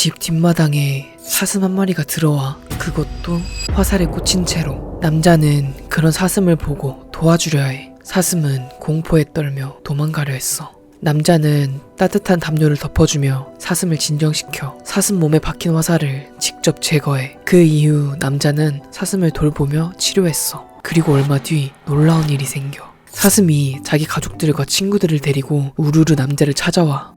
집 뒷마당에 사슴 한 마리가 들어와 그것도 화살에 꽂힌 채로. 남자는 그런 사슴을 보고 도와주려 해. 사슴은 공포에 떨며 도망가려 했어. 남자는 따뜻한 담요를 덮어주며 사슴을 진정시켜 사슴 몸에 박힌 화살을 직접 제거해. 그 이후 남자는 사슴을 돌보며 치료했어. 그리고 얼마 뒤 놀라운 일이 생겨. 사슴이 자기 가족들과 친구들을 데리고 우르르 남자를 찾아와.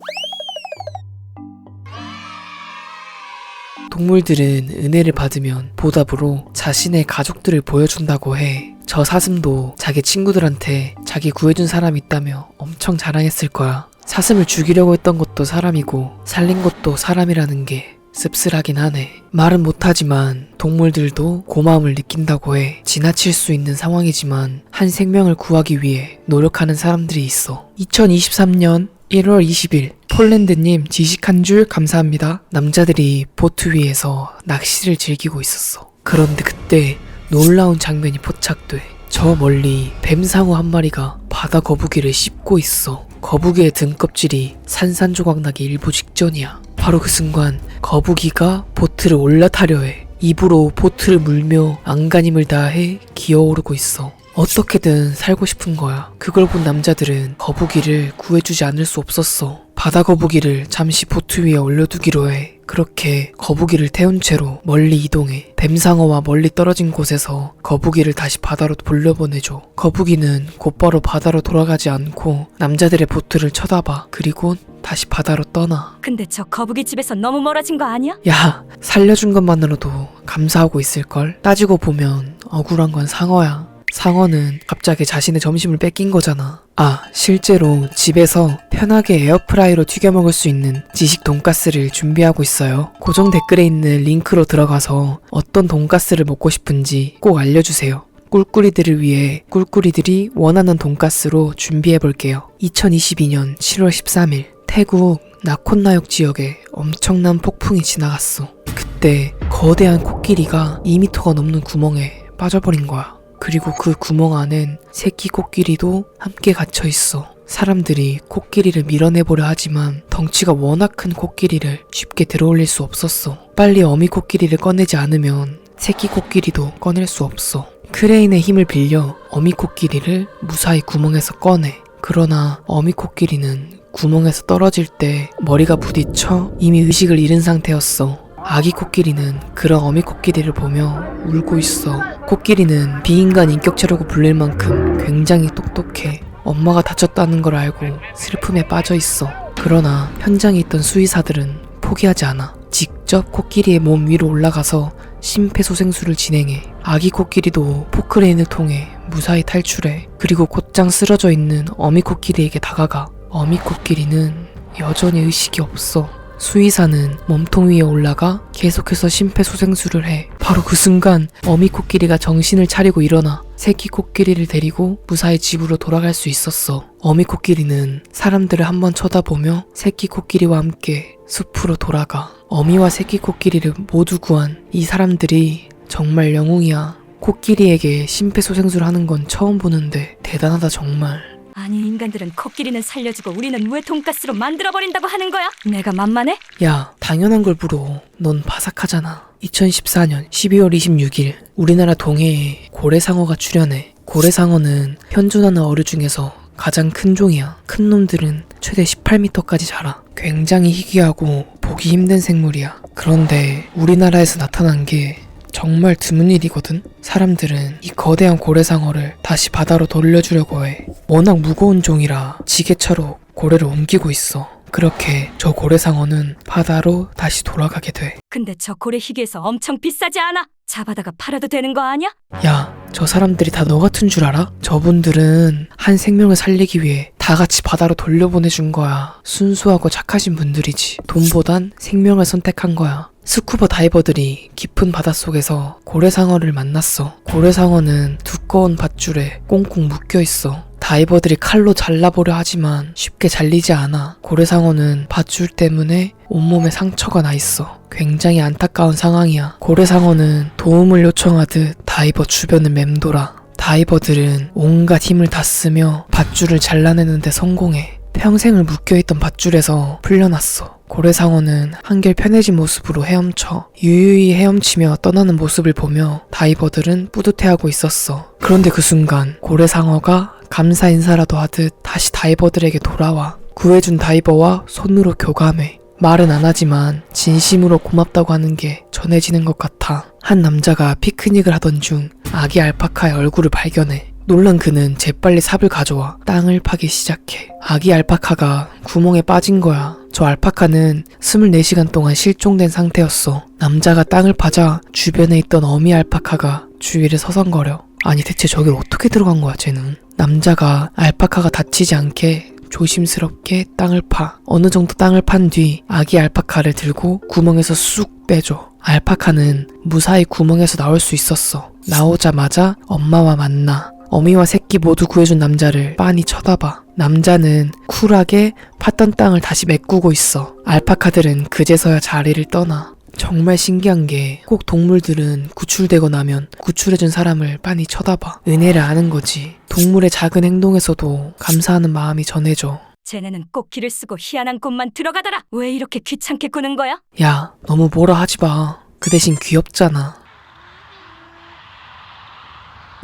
동물들은 은혜를 받으면 보답으로 자신의 가족들을 보여준다고 해. 저 사슴도 자기 친구들한테 자기 구해준 사람이 있다며 엄청 자랑했을 거야. 사슴을 죽이려고 했던 것도 사람이고 살린 것도 사람이라는 게 씁쓸하긴 하네. 말은 못하지만 동물들도 고마움을 느낀다고 해. 지나칠 수 있는 상황이지만 한 생명을 구하기 위해 노력하는 사람들이 있어. 2023년 1월 20일 폴랜드님 지식 한 줄 감사합니다. 남자들이 보트 위에서 낚시를 즐기고 있었어. 그런데 그때 놀라운 장면이 포착돼. 저 멀리 뱀상어 한 마리가 바다 거북이를 씹고 있어. 거북이의 등껍질이 산산조각 나기 일보 직전이야. 바로 그 순간 거북이가 보트를 올라타려 해. 입으로 보트를 물며 안간힘을 다해 기어오르고 있어. 어떻게든 살고 싶은 거야. 그걸 본 남자들은 거북이를 구해주지 않을 수 없었어. 바다 거북이를 잠시 보트 위에 올려두기로 해. 그렇게 거북이를 태운 채로 멀리 이동해. 뱀상어와 멀리 떨어진 곳에서 거북이를 다시 바다로 돌려보내줘. 거북이는 곧바로 바다로 돌아가지 않고 남자들의 보트를 쳐다봐. 그리고 다시 바다로 떠나. 근데 저 거북이 집에서 너무 멀어진 거 아니야? 야, 살려준 것만으로도 감사하고 있을걸? 따지고 보면 억울한 건 상어야. 상어는 갑자기 자신의 점심을 뺏긴 거잖아. 아, 실제로 집에서 편하게 에어프라이로 튀겨 먹을 수 있는 지식 돈가스를 준비하고 있어요. 고정 댓글에 있는 링크로 들어가서 어떤 돈가스를 먹고 싶은지 꼭 알려주세요. 꿀꿀이들을 위해 꿀꿀이들이 원하는 돈가스로 준비해볼게요. 2022년 7월 13일 태국 나콘나역 지역에 엄청난 폭풍이 지나갔어. 그때 거대한 코끼리가 2m가 넘는 구멍에 빠져버린 거야. 그리고 그 구멍 안엔 새끼 코끼리도 함께 갇혀 있어. 사람들이 코끼리를 밀어내보려 하지만 덩치가 워낙 큰 코끼리를 쉽게 들어올릴 수 없었어. 빨리 어미 코끼리를 꺼내지 않으면 새끼 코끼리도 꺼낼 수 없어. 크레인의 힘을 빌려 어미 코끼리를 무사히 구멍에서 꺼내. 그러나 어미 코끼리는 구멍에서 떨어질 때 머리가 부딪혀 이미 의식을 잃은 상태였어. 아기 코끼리는 그런 어미 코끼리를 보며 울고 있어. 코끼리는 비인간 인격체라고 불릴 만큼 굉장히 똑똑해. 엄마가 다쳤다는 걸 알고 슬픔에 빠져 있어. 그러나 현장에 있던 수의사들은 포기하지 않아. 직접 코끼리의 몸 위로 올라가서 심폐소생술을 진행해. 아기 코끼리도 포크레인을 통해 무사히 탈출해. 그리고 곧장 쓰러져 있는 어미 코끼리에게 다가가. 어미 코끼리는 여전히 의식이 없어. 수의사는 몸통 위에 올라가 계속해서 심폐소생술을 해. 바로 그 순간 어미 코끼리가 정신을 차리고 일어나 새끼 코끼리를 데리고 무사히 집으로 돌아갈 수 있었어. 어미 코끼리는 사람들을 한번 쳐다보며 새끼 코끼리와 함께 숲으로 돌아가. 어미와 새끼 코끼리를 모두 구한 이 사람들이 정말 영웅이야. 코끼리에게 심폐소생술 하는 건 처음 보는데 대단하다 정말. 아니 인간들은 코끼리는 살려주고 우리는 왜 돈가스로 만들어버린다고 하는 거야? 내가 만만해? 야, 당연한 걸 물어. 넌 바삭하잖아. 2014년 12월 26일 우리나라 동해에 고래상어가 출현해. 고래상어는 현존하는 어류 중에서 가장 큰 종이야. 큰 놈들은 최대 18m까지 자라. 굉장히 희귀하고 보기 힘든 생물이야. 그런데 우리나라에서 나타난 게 정말 드문 일이거든? 사람들은 이 거대한 고래상어를 다시 바다로 돌려주려고 해. 워낙 무거운 종이라 지게차로 고래를 옮기고 있어. 그렇게 저 고래상어는 바다로 다시 돌아가게 돼. 근데 저 고래 희귀해서 엄청 비싸지 않아? 잡아다가 팔아도 되는 거 아니야? 야, 저 사람들이 다 너 같은 줄 알아? 저분들은 한 생명을 살리기 위해 다 같이 바다로 돌려보내준 거야. 순수하고 착하신 분들이지. 돈보단 생명을 선택한 거야. 스쿠버 다이버들이 깊은 바닷속에서 고래상어를 만났어. 고래상어는 두꺼운 밧줄에 꽁꽁 묶여있어. 다이버들이 칼로 잘라보려 하지만 쉽게 잘리지 않아. 고래상어는 밧줄 때문에 온몸에 상처가 나 있어. 굉장히 안타까운 상황이야. 고래상어는 도움을 요청하듯 다이버 주변을 맴돌아. 다이버들은 온갖 힘을 다 쓰며 밧줄을 잘라내는데 성공해. 평생을 묶여있던 밧줄에서 풀려났어. 고래상어는 한결 편해진 모습으로 헤엄쳐 유유히 헤엄치며 떠나는 모습을 보며 다이버들은 뿌듯해하고 있었어. 그런데 그 순간 고래상어가 감사 인사라도 하듯 다시 다이버들에게 돌아와 구해준 다이버와 손으로 교감해. 말은 안 하지만 진심으로 고맙다고 하는 게 전해지는 것 같아. 한 남자가 피크닉을 하던 중 아기 알파카의 얼굴을 발견해. 놀란 그는 재빨리 삽을 가져와 땅을 파기 시작해. 아기 알파카가 구멍에 빠진 거야. 저 알파카는 24시간 동안 실종된 상태였어. 남자가 땅을 파자 주변에 있던 어미 알파카가 주위를 서성거려. 아니 대체 저길 어떻게 들어간 거야 쟤는. 남자가 알파카가 다치지 않게 조심스럽게 땅을 파. 어느 정도 땅을 판 뒤 아기 알파카를 들고 구멍에서 쑥 빼줘. 알파카는 무사히 구멍에서 나올 수 있었어. 나오자마자 엄마와 만나. 어미와 새끼 모두 구해준 남자를 빤히 쳐다봐. 남자는 쿨하게 팠던 땅을 다시 메꾸고 있어. 알파카들은 그제서야 자리를 떠나. 정말 신기한 게 꼭 동물들은 구출되고 나면 구출해준 사람을 빤히 쳐다봐. 은혜를 아는 거지. 동물의 작은 행동에서도 감사하는 마음이 전해져. 쟤네는 꼭 길을 쓰고 희한한 곳만 들어가더라. 왜 이렇게 귀찮게 꾸는 거야? 야, 너무 뭐라 하지 마. 그 대신 귀엽잖아.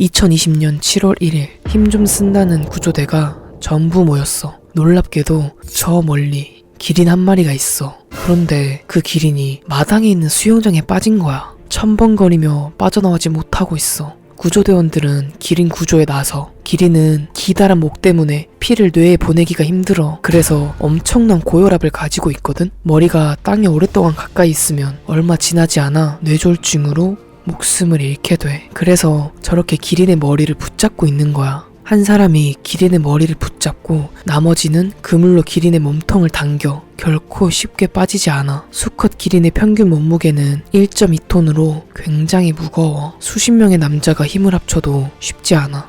2020년 7월 1일 힘 좀 쓴다는 구조대가 전부 모였어. 놀랍게도 저 멀리 기린 한 마리가 있어. 그런데 그 기린이 마당에 있는 수영장에 빠진 거야. 첨벙거리며 빠져나오지 못하고 있어. 구조대원들은 기린 구조에 나서 기린은 기다란 목 때문에 피를 뇌에 보내기가 힘들어. 그래서 엄청난 고혈압을 가지고 있거든. 머리가 땅에 오랫동안 가까이 있으면 얼마 지나지 않아 뇌졸중으로 목숨을 잃게 돼. 그래서 저렇게 기린의 머리를 붙잡고 있는 거야. 한 사람이 기린의 머리를 붙잡고 나머지는 그물로 기린의 몸통을 당겨. 결코 쉽게 빠지지 않아. 수컷 기린의 평균 몸무게는 1.2톤으로 굉장히 무거워. 수십 명의 남자가 힘을 합쳐도 쉽지 않아.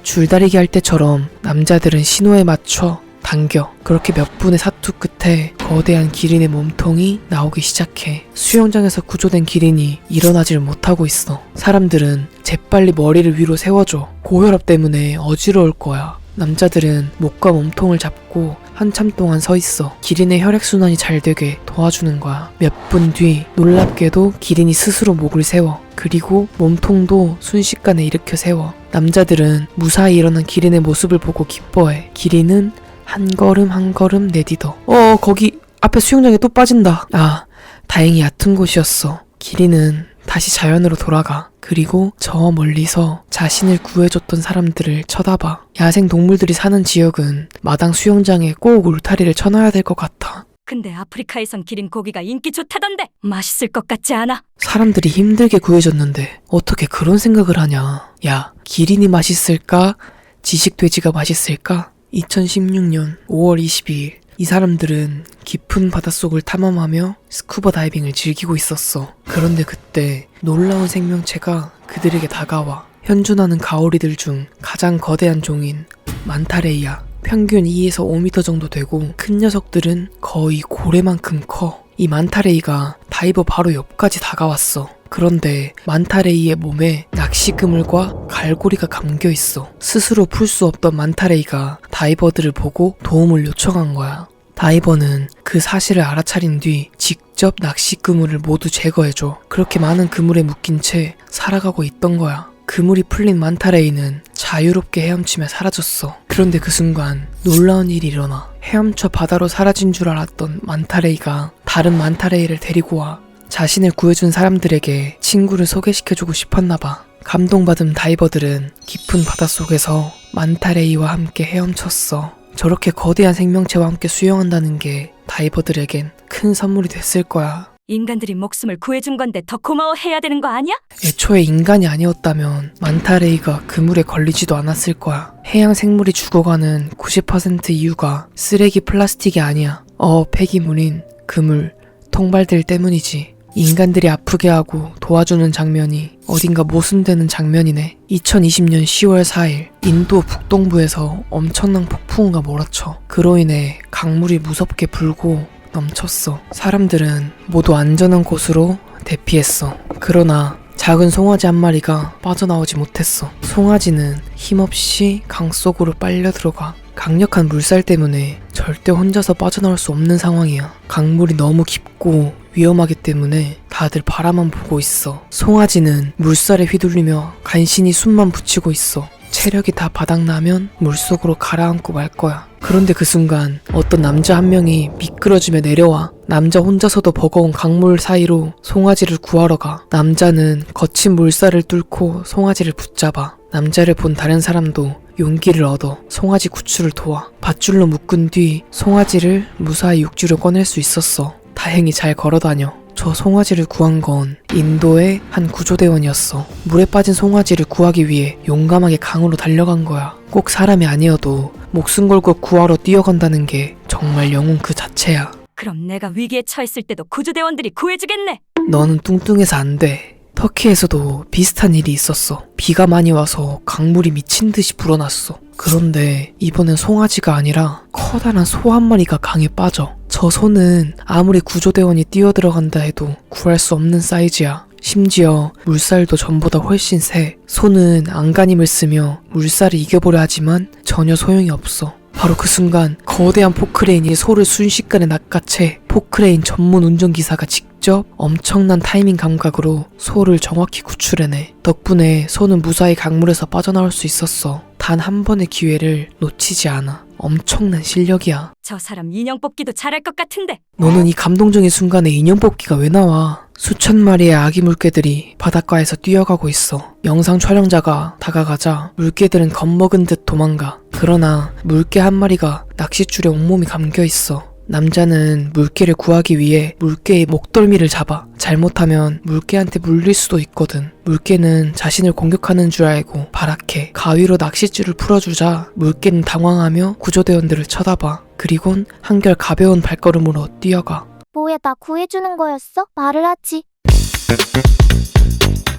줄다리기 할 때처럼 남자들은 신호에 맞춰 당겨. 그렇게 몇 분의 사투 끝에 거대한 기린의 몸통이 나오기 시작해. 수영장에서 구조된 기린이 일어나질 못하고 있어. 사람들은 재빨리 머리를 위로 세워줘. 고혈압 때문에 어지러울 거야. 남자들은 목과 몸통을 잡고 한참 동안 서 있어. 기린의 혈액순환이 잘 되게 도와주는 거야. 몇 분 뒤 놀랍게도 기린이 스스로 목을 세워. 그리고 몸통도 순식간에 일으켜 세워. 남자들은 무사히 일어난 기린의 모습을 보고 기뻐해. 기린은 한 걸음 한 걸음 내디뎌. 거기 앞에 수영장에 또 빠진다. 아, 다행히 얕은 곳이었어. 기린은 다시 자연으로 돌아가. 그리고 저 멀리서 자신을 구해줬던 사람들을 쳐다봐. 야생 동물들이 사는 지역은 마당 수영장에 꼭 울타리를 쳐놔야 될 것 같아. 근데 아프리카에선 기린 고기가 인기 좋다던데 맛있을 것 같지 않아? 사람들이 힘들게 구해줬는데 어떻게 그런 생각을 하냐. 야, 기린이 맛있을까? 지식돼지가 맛있을까? 2016년 5월 22일 이 사람들은 깊은 바닷속을 탐험하며 스쿠버 다이빙을 즐기고 있었어. 그런데 그때 놀라운 생명체가 그들에게 다가와. 현존하는 가오리들 중 가장 거대한 종인 만타레이야. 평균 2에서 5m 정도 되고 큰 녀석들은 거의 고래만큼 커. 이 만타레이가 다이버 바로 옆까지 다가왔어. 그런데 만타레이의 몸에 낚시그물과 갈고리가 감겨 있어. 스스로 풀 수 없던 만타레이가 다이버들을 보고 도움을 요청한 거야. 다이버는 그 사실을 알아차린 뒤 직접 낚시그물을 모두 제거해줘. 그렇게 많은 그물에 묶인 채 살아가고 있던 거야. 그물이 풀린 만타레이는 자유롭게 헤엄치며 사라졌어. 그런데 그 순간 놀라운 일이 일어나. 헤엄쳐 바다로 사라진 줄 알았던 만타레이가 다른 만타레이를 데리고 와. 자신을 구해준 사람들에게 친구를 소개시켜주고 싶었나봐. 감동받은 다이버들은 깊은 바닷속에서 만타레이와 함께 헤엄쳤어. 저렇게 거대한 생명체와 함께 수영한다는 게 다이버들에겐 큰 선물이 됐을 거야. 인간들이 목숨을 구해준 건데 더 고마워해야 되는 거 아니야? 애초에 인간이 아니었다면 만타레이가 그물에 걸리지도 않았을 거야. 해양 생물이 죽어가는 90% 이유가 쓰레기 플라스틱이 아니야. 폐기물인 그물, 통발들 때문이지. 인간들이 아프게 하고 도와주는 장면이 어딘가 모순되는 장면이네. 2020년 10월 4일 인도 북동부에서 엄청난 폭풍우가 몰아쳐. 그로 인해 강물이 무섭게 불고 넘쳤어. 사람들은 모두 안전한 곳으로 대피했어. 그러나 작은 송아지 한 마리가 빠져나오지 못했어. 송아지는 힘없이 강 속으로 빨려 들어가. 강력한 물살 때문에 절대 혼자서 빠져나올 수 없는 상황이야. 강물이 너무 깊고 위험하기 때문에 다들 바라만 보고 있어. 송아지는 물살에 휘둘리며 간신히 숨만 붙이고 있어. 체력이 다 바닥나면 물속으로 가라앉고 말 거야. 그런데 그 순간 어떤 남자 한 명이 미끄러지며 내려와. 남자 혼자서도 버거운 강물 사이로 송아지를 구하러 가. 남자는 거친 물살을 뚫고 송아지를 붙잡아. 남자를 본 다른 사람도 용기를 얻어 송아지 구출을 도와. 밧줄로 묶은 뒤 송아지를 무사히 육지로 꺼낼 수 있었어. 다행히 잘 걸어다녀. 저 송아지를 구한 건 인도의 한 구조대원이었어. 물에 빠진 송아지를 구하기 위해 용감하게 강으로 달려간 거야. 꼭 사람이 아니어도 목숨 걸고 구하러 뛰어간다는 게 정말 영웅 그 자체야. 그럼 내가 위기에 처했을 때도 구조대원들이 구해주겠네. 너는 뚱뚱해서 안 돼. 터키에서도 비슷한 일이 있었어. 비가 많이 와서 강물이 미친 듯이 불어났어. 그런데 이번엔 송아지가 아니라 커다란 소 한 마리가 강에 빠져. 저 소는 아무리 구조대원이 뛰어들어간다 해도 구할 수 없는 사이즈야. 심지어 물살도 전보다 훨씬 세. 소는 안간힘을 쓰며 물살을 이겨보려 하지만 전혀 소용이 없어. 바로 그 순간 거대한 포크레인이 소를 순식간에 낚아채 포크레인 전문 운전기사가 직접 엄청난 타이밍 감각으로 소를 정확히 구출해내. 덕분에 소는 무사히 강물에서 빠져나올 수 있었어. 단 한 번의 기회를 놓치지 않아. 엄청난 실력이야. 저 사람 인형 뽑기도 잘할 것 같은데. 너는 이 감동적인 순간에 인형 뽑기가 왜 나와? 수천 마리의 아기 물개들이 바닷가에서 뛰어가고 있어. 영상 촬영자가 다가가자 물개들은 겁먹은 듯 도망가. 그러나 물개 한 마리가 낚싯줄에 온몸이 감겨 있어. 남자는 물개를 구하기 위해 물개의 목덜미를 잡아. 잘못하면 물개한테 물릴 수도 있거든. 물개는 자신을 공격하는 줄 알고 발악해. 가위로 낚싯줄을 풀어주자 물개는 당황하며 구조대원들을 쳐다봐. 그리곤 한결 가벼운 발걸음으로 뛰어가. 뭐야, 나 구해주는 거였어? 말을 하지.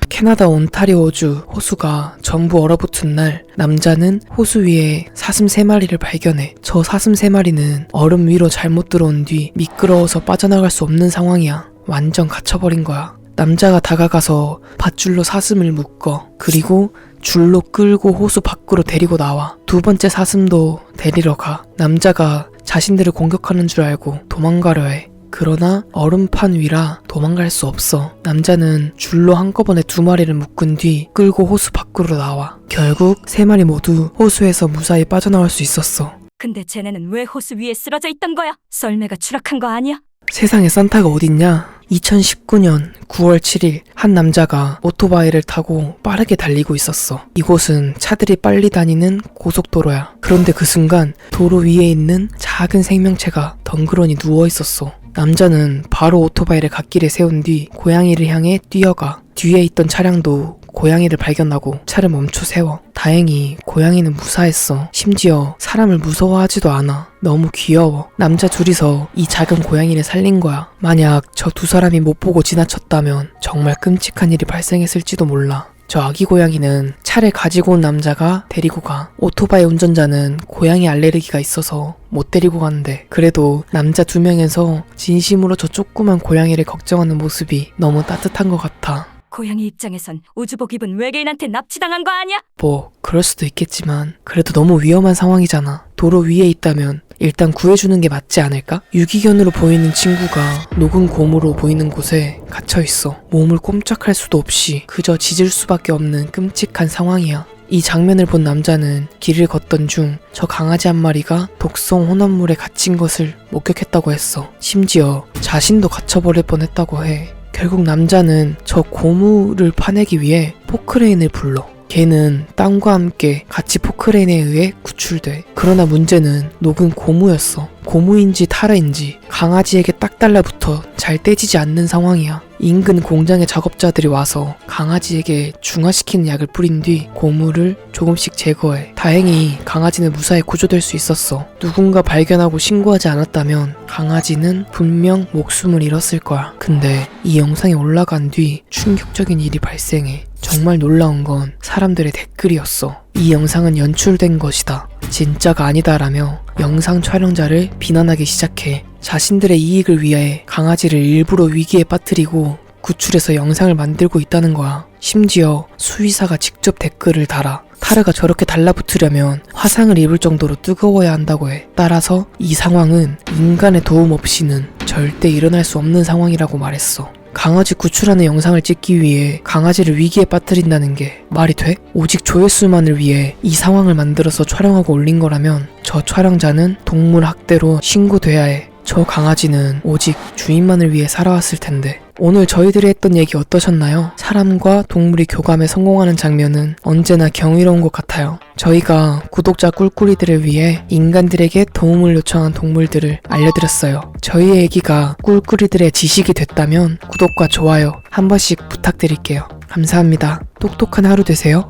캐나다 온타리오주 호수가 전부 얼어붙은 날, 남자는 호수 위에 사슴 3마리를 발견해. 저 사슴 3마리는 얼음 위로 잘못 들어온 뒤 미끄러워서 빠져나갈 수 없는 상황이야. 완전 갇혀버린 거야. 남자가 다가가서 밧줄로 사슴을 묶어. 그리고 줄로 끌고 호수 밖으로 데리고 나와. 두 번째 사슴도 데리러 가. 남자가 자신들을 공격하는 줄 알고 도망가려 해. 그러나 얼음판 위라 도망갈 수 없어. 남자는 줄로 한꺼번에 2마리를 묶은 뒤 끌고 호수 밖으로 나와. 결국 3마리 모두 호수에서 무사히 빠져나올 수 있었어. 근데 쟤네는 왜 호수 위에 쓰러져 있던 거야? 썰매가 추락한 거 아니야? 세상에 산타가 어딨냐? 2019년 9월 7일 한 남자가 오토바이를 타고 빠르게 달리고 있었어. 이곳은 차들이 빨리 다니는 고속도로야. 그런데 그 순간 도로 위에 있는 작은 생명체가 덩그러니 누워 있었어. 남자는 바로 오토바이를 갓길에 세운 뒤 고양이를 향해 뛰어가. 뒤에 있던 차량도 고양이를 발견하고 차를 멈춰 세워. 다행히 고양이는 무사했어. 심지어 사람을 무서워하지도 않아. 너무 귀여워. 남자 둘이서 이 작은 고양이를 살린 거야. 만약 저 두 사람이 못 보고 지나쳤다면 정말 끔찍한 일이 발생했을지도 몰라. 저 아기 고양이는 차를 가지고 온 남자가 데리고 가. 오토바이 운전자는 고양이 알레르기가 있어서 못 데리고 가는데 그래도 남자 2명에서 진심으로 저 조그만 고양이를 걱정하는 모습이 너무 따뜻한 것 같아. 고양이 입장에선 우주복 입은 외계인한테 납치당한 거 아니야? 뭐 그럴 수도 있겠지만 그래도 너무 위험한 상황이잖아. 도로 위에 있다면 일단 구해주는 게 맞지 않을까? 유기견으로 보이는 친구가 녹은 곰으로 보이는 곳에 갇혀있어. 몸을 꼼짝할 수도 없이 그저 짖을 수밖에 없는 끔찍한 상황이야. 이 장면을 본 남자는 길을 걷던 중 저 강아지 한 마리가 독성 혼합물에 갇힌 것을 목격했다고 했어. 심지어 자신도 갇혀버릴 뻔했다고 해. 결국 남자는 저 고무를 파내기 위해 포크레인을 불러. 걔는 땅과 함께 같이 포크레인에 의해 구출돼. 그러나 문제는 녹은 고무였어. 고무인지 타라인지 강아지에게 딱 달라붙어 잘 떼지지 않는 상황이야. 인근 공장의 작업자들이 와서 강아지에게 중화시키는 약을 뿌린 뒤 고무를 조금씩 제거해. 다행히 강아지는 무사히 구조될 수 있었어. 누군가 발견하고 신고하지 않았다면 강아지는 분명 목숨을 잃었을 거야. 근데 이 영상이 올라간 뒤 충격적인 일이 발생해. 정말 놀라운 건 사람들의 댓글이었어. 이 영상은 연출된 것이다. 진짜가 아니다라며 영상 촬영자를 비난하기 시작해. 자신들의 이익을 위해 강아지를 일부러 위기에 빠뜨리고 구출해서 영상을 만들고 있다는 거야. 심지어 수의사가 직접 댓글을 달아. 타르가 저렇게 달라붙으려면 화상을 입을 정도로 뜨거워야 한다고 해. 따라서 이 상황은 인간의 도움 없이는 절대 일어날 수 없는 상황이라고 말했어. 강아지 구출하는 영상을 찍기 위해 강아지를 위기에 빠뜨린다는 게 말이 돼? 오직 조회수만을 위해 이 상황을 만들어서 촬영하고 올린 거라면 저 촬영자는 동물 학대로 신고돼야 해. 저 강아지는 오직 주인만을 위해 살아왔을 텐데. 오늘 저희들이 했던 얘기 어떠셨나요? 사람과 동물이 교감에 성공하는 장면은 언제나 경이로운 것 같아요. 저희가 구독자 꿀꿀이들을 위해 인간들에게 도움을 요청한 동물들을 알려드렸어요. 저희의 얘기가 꿀꿀이들의 지식이 됐다면 구독과 좋아요 한 번씩 부탁드릴게요. 감사합니다. 똑똑한 하루 되세요.